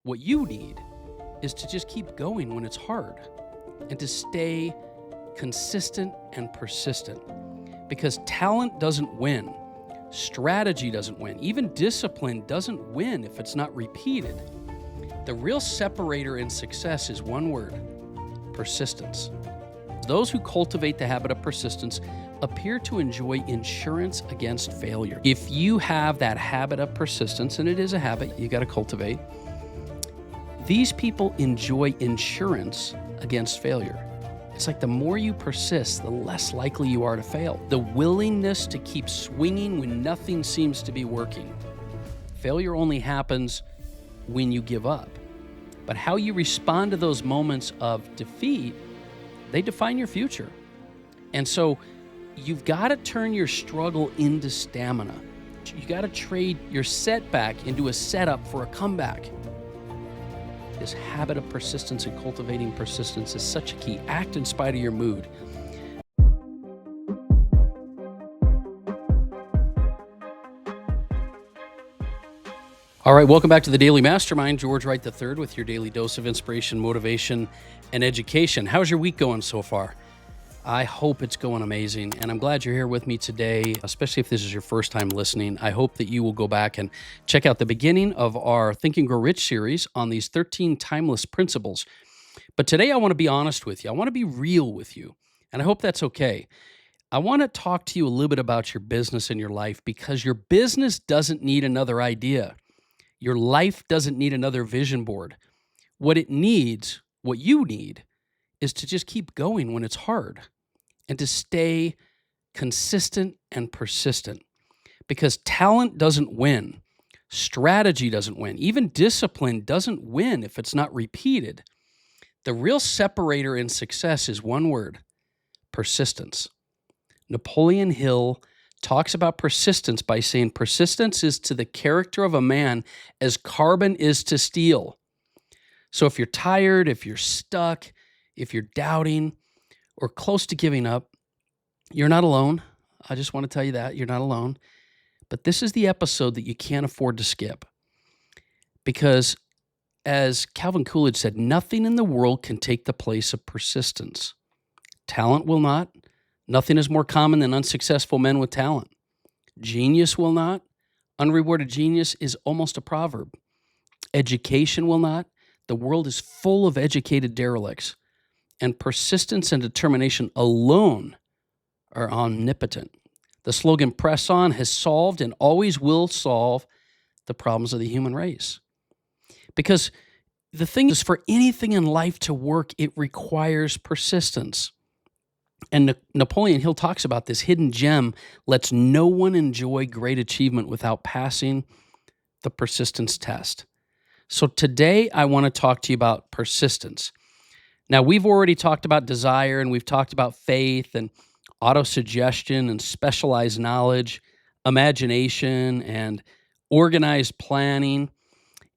What you need is to just keep going when it's hard and to stay consistent and persistent, because talent doesn't win. Strategy doesn't win. Even discipline doesn't win if it's not repeated. The real separator in success is one word: persistence. Those who cultivate the habit of persistence appear to enjoy insurance against failure. If you have that habit of persistence, and it is a habit you got to cultivate, these people enjoy insurance against failure. It's like the more you persist, the less likely you are to fail. The willingness to keep swinging when nothing seems to be working. Failure only happens when you give up. But how you respond to those moments of defeat, they define your future. And so you've got to turn your struggle into stamina. You got to trade your setback into a setup for a comeback. This habit of persistence and cultivating persistence is such a key. Act in spite of your mood. All right, welcome back to the Daily Mastermind. George Wright III with your daily dose of inspiration, motivation, and education. How's your week going so far? I hope it's going amazing, and I'm glad you're here with me today, especially if this is your first time listening. I hope that you will go back and check out the beginning of our Think and Grow Rich series on these 13 timeless principles. But today I want to be honest with you. I want to be real with you, and I hope that's okay. I want to talk to you a little bit about your business and your life, because your business doesn't need another idea. Your life doesn't need another vision board. What it needs, what you need, is to just keep going when it's hard and to stay consistent and persistent, because talent doesn't win. Strategy doesn't win. Even discipline doesn't win if it's not repeated. The real separator in success is one word: persistence. Napoleon Hill talks about persistence by saying persistence is to the character of a man as carbon is to steel. So if you're tired, if you're stuck, if you're doubting or close to giving up, you're not alone. I just want to tell you that you're not alone. But this is the episode that you can't afford to skip, because as Calvin Coolidge said, nothing in the world can take the place of persistence. Talent will not. Nothing is more common than unsuccessful men with talent. Genius will not. Unrewarded genius is almost a proverb. Education will not. The world is full of educated derelicts. And persistence and determination alone are omnipotent. The slogan "Press On" has solved and always will solve the problems of the human race. Because the thing is, for anything in life to work, it requires persistence. And Napoleon Hill talks about this hidden gem: lets no one enjoy great achievement without passing the persistence test. So today I want to talk to you about persistence. Now, we've already talked about desire, and we've talked about faith and autosuggestion and specialized knowledge, imagination and organized planning.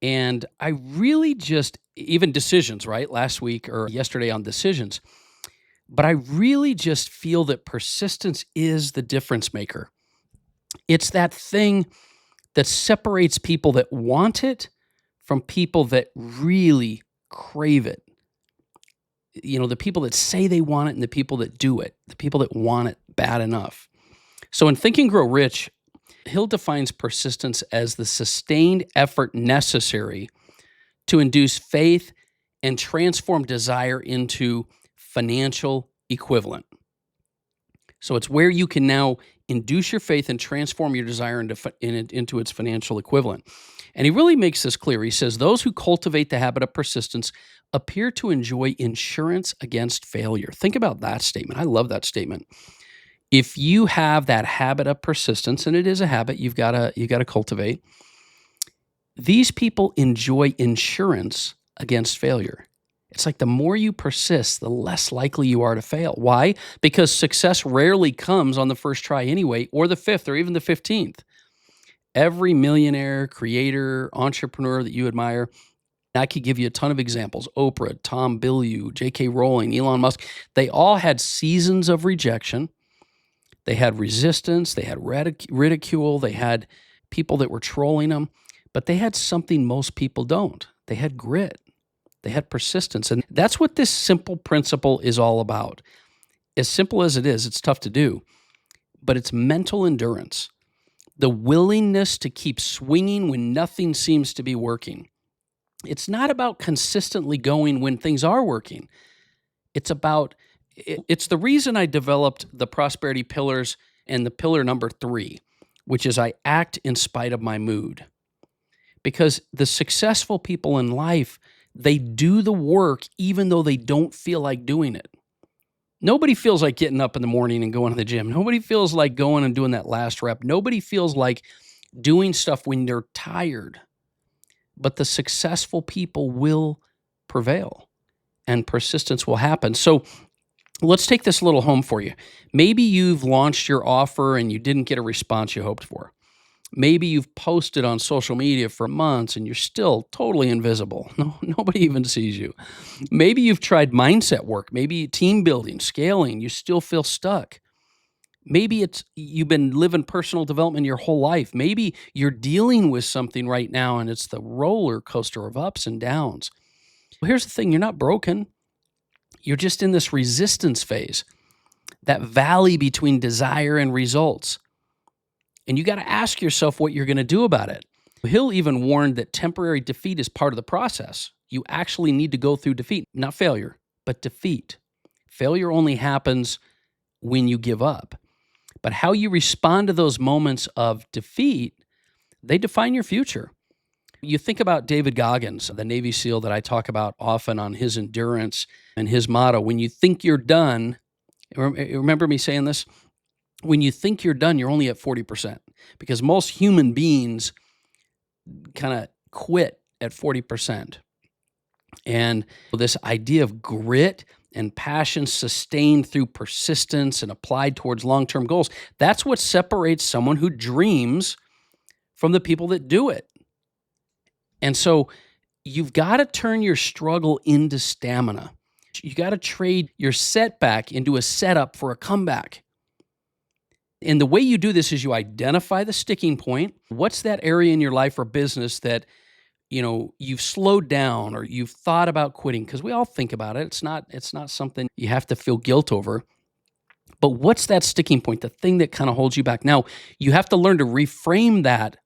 And I really just, even decisions, right? Last week or yesterday on decisions. But I really just feel that persistence is the difference maker. It's that thing that separates people that want it from people that really crave it. You know, the people that say they want it and the people that do it, the people that want it bad enough. So in Think and Grow Rich, Hill defines persistence as the sustained effort necessary to induce faith and transform desire into financial equivalent. So it's where you can now induce your faith and transform your desire into its financial equivalent. And he really makes this clear. He says, those who cultivate the habit of persistence appear to enjoy insurance against failure. Think about that statement. I love that statement. If you have that habit of persistence, and it is a habit you got to cultivate, these people enjoy insurance against failure. It's like the more you persist, the less likely you are to fail. Why? Because success rarely comes on the first try anyway, or the fifth, or even the 15th. Every millionaire, creator, entrepreneur that you admire, I could give you a ton of examples: Oprah, Tom Bilyeu, J.K. Rowling, Elon Musk. They all had seasons of rejection. They had resistance. They had ridicule. They had people that were trolling them. But they had something most people don't. They had grit. They had persistence. And that's what this simple principle is all about. As simple as it is, it's tough to do, but it's mental endurance, the willingness to keep swinging when nothing seems to be working. It's not about consistently going when things are working. It's the reason I developed the prosperity pillars and the pillar number 3, which is I act in spite of my mood. Because the successful people in life, they do the work even though they don't feel like doing it. Nobody feels like getting up in the morning and going to the gym. Nobody feels like going and doing that last rep. Nobody feels like doing stuff when they're tired. But the successful people will prevail and persistence will happen. So let's take this a little home for you. Maybe you've launched your offer and you didn't get a response you hoped for. Maybe you've posted on social media for months and you're still totally invisible. Nobody even sees you. Maybe you've tried mindset work, maybe team building, scaling, you still feel stuck. Maybe you've been living personal development your whole life. Maybe you're dealing with something right now and it's the roller coaster of ups and downs. Well, here's the thing, you're not broken. You're just in this resistance phase, that valley between desire and results. And you got to ask yourself what you're going to do about it. Hill even warned that temporary defeat is part of the process. You actually need to go through defeat, not failure, but defeat. Failure only happens when you give up. But how you respond to those moments of defeat, they define your future. You think about David Goggins, the Navy SEAL that I talk about often on his endurance and his motto, when you think you're done, remember me saying this? When you think you're done, you're only at 40%, because most human beings kind of quit at 40%. And this idea of grit and passion sustained through persistence and applied towards long-term goals, that's what separates someone who dreams from the people that do it. And so you've got to turn your struggle into stamina. You got to trade your setback into a setup for a comeback. And the way you do this is you identify the sticking point. What's that area in your life or business that, you've slowed down or you've thought about quitting? Because we all think about it. It's not something you have to feel guilt over. But what's that sticking point, the thing that kind of holds you back? Now, you have to learn to reframe that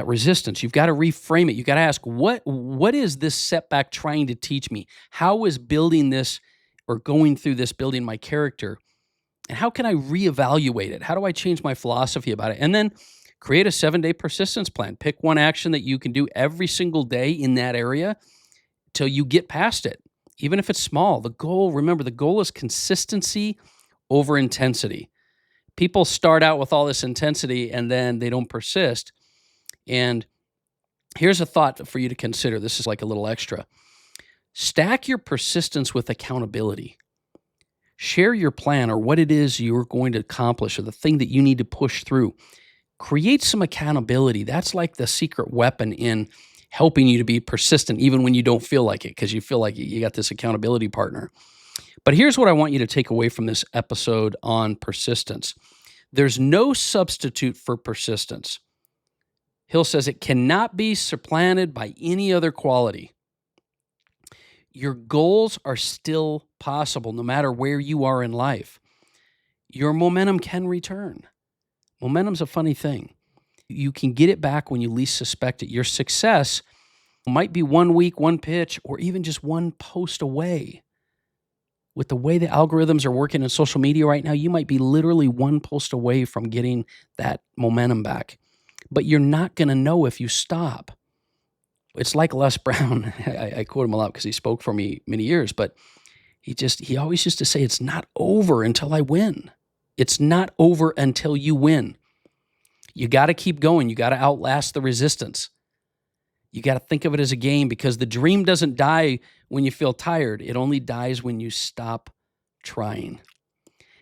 resistance. You've got to reframe it. You've got to ask, what is this setback trying to teach me? How is building this or going through this building my character? And how can I reevaluate it? How do I change my philosophy about it? And then create a 7-day persistence plan. Pick one action that you can do every single day in that area till you get past it, even if it's small. Remember, the goal is consistency over intensity. People start out with all this intensity and then they don't persist. And here's a thought for you to consider. This is like a little extra. Stack your persistence with accountability. Share your plan or what it is you're going to accomplish or the thing that you need to push through. Create some accountability. That's like the secret weapon in helping you to be persistent even when you don't feel like it, because you feel like you got this accountability partner. But here's what I want you to take away from this episode on persistence. There's no substitute for persistence. Hill says it cannot be supplanted by any other quality. Your goals are still possible no matter where you are in life. Your momentum can return. Momentum's a funny thing. You can get it back when you least suspect it. Your success might be 1 week, 1 pitch, or even just 1 post away. With the way the algorithms are working in social media right now, you might be literally 1 post away from getting that momentum back. But you're not going to know if you stop. It's like Les Brown. I quote him a lot because he spoke for me many years, but he always used to say, it's not over until I win. It's not over until you win. You got to keep going. You got to outlast the resistance. You got to think of it as a game, because the dream doesn't die when you feel tired. It only dies when you stop trying.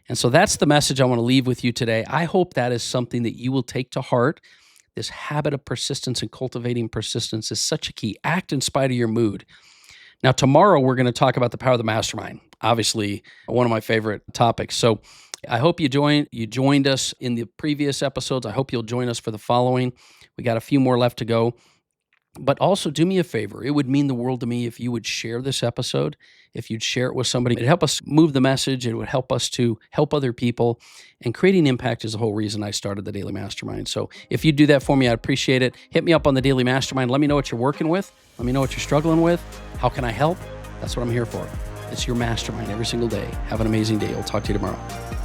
And so that's the message I want to leave with you today. I hope that is something that you will take to heart. This habit of persistence and cultivating persistence is such a key. Act in spite of your mood. Now, tomorrow we're going to talk about the power of the mastermind. Obviously, one of my favorite topics. So I hope you joined us in the previous episodes. I hope you'll join us for the following. We got a few more left to go. But also do me a favor. It would mean the world to me if you would share this episode, if you'd share it with somebody. It'd help us move the message. It would help us to help other people. And creating impact is the whole reason I started the Daily Mastermind. So if you do that for me, I'd appreciate it. Hit me up on the Daily Mastermind. Let me know what you're working with. Let me know what you're struggling with. How can I help? That's what I'm here for. It's your mastermind every single day. Have an amazing day. I'll talk to you tomorrow.